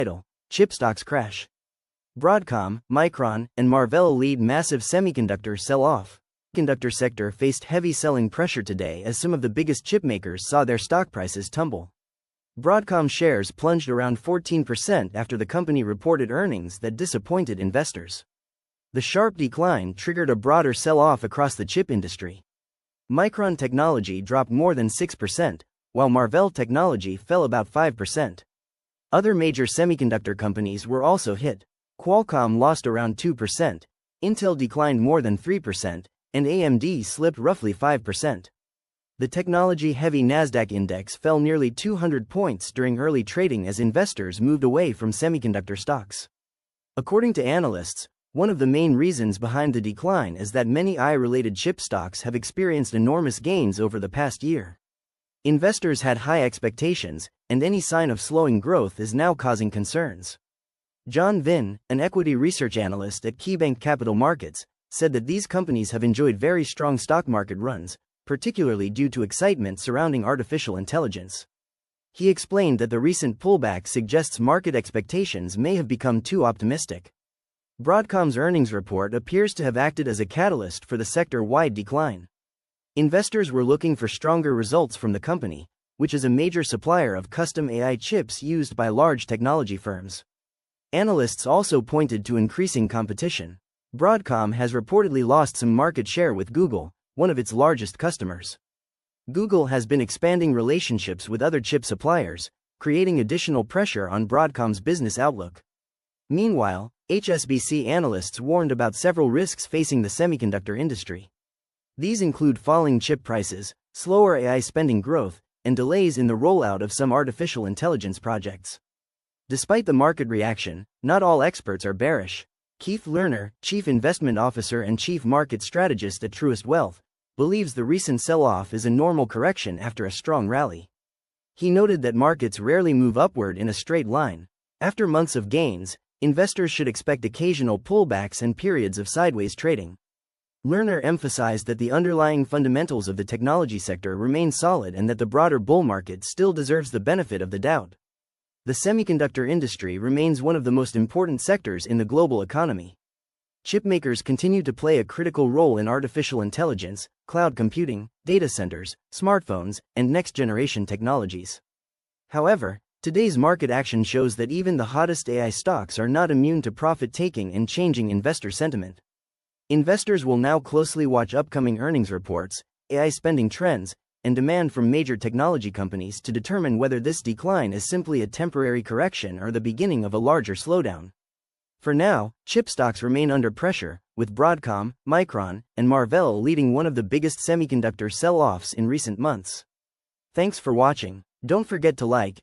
Title: Chip stocks crash. Broadcom, Micron, and Marvell lead massive semiconductor sell-off. The semiconductor sector faced heavy selling pressure today as some of the biggest chip makers saw their stock prices tumble. Broadcom shares plunged around 14% after the company reported earnings that disappointed investors. The sharp decline triggered a broader sell-off across the chip industry. Micron Technology dropped more than 6%, while Marvell Technology fell about 5%. Other major semiconductor companies were also hit. Qualcomm lost around 2%, Intel declined more than 3%, and AMD slipped roughly 5%. The technology-heavy Nasdaq index fell nearly 200 points during early trading as investors moved away from semiconductor stocks. According to analysts, one of the main reasons behind the decline is that many AI-related chip stocks have experienced enormous gains over the past year. Investors had high expectations, and any sign of slowing growth is now causing concerns. John Vin, an equity research analyst at KeyBanc Capital Markets, said that these companies have enjoyed very strong stock market runs, particularly due to excitement surrounding artificial intelligence. He explained that the recent pullback suggests market expectations may have become too optimistic. Broadcom's earnings report appears to have acted as a catalyst for the sector-wide decline. Investors were looking for stronger results from the company, which is a major supplier of custom AI chips used by large technology firms. Analysts also pointed to increasing competition. Broadcom has reportedly lost some market share with Google, one of its largest customers. Google has been expanding relationships with other chip suppliers, creating additional pressure on Broadcom's business outlook. Meanwhile, HSBC analysts warned about several risks facing the semiconductor industry. These include falling chip prices, slower AI spending growth, and delays in the rollout of some artificial intelligence projects. Despite the market reaction, not all experts are bearish. Keith Lerner, Chief Investment Officer and Chief Market Strategist at Truist Wealth, believes the recent sell-off is a normal correction after a strong rally. He noted that markets rarely move upward in a straight line. After months of gains, investors should expect occasional pullbacks and periods of sideways trading. Lerner emphasized that the underlying fundamentals of the technology sector remain solid and that the broader bull market still deserves the benefit of the doubt. The semiconductor industry remains one of the most important sectors in the global economy. Chipmakers continue to play a critical role in artificial intelligence, cloud computing, data centers, smartphones, and next-generation technologies. However, today's market action shows that even the hottest AI stocks are not immune to profit-taking and changing investor sentiment. Investors will now closely watch upcoming earnings reports, AI spending trends, and demand from major technology companies to determine whether this decline is simply a temporary correction or the beginning of a larger slowdown. For now, chip stocks remain under pressure, with Broadcom, Micron, and Marvell leading one of the biggest semiconductor sell-offs in recent months. Thanks for watching. Don't forget to like,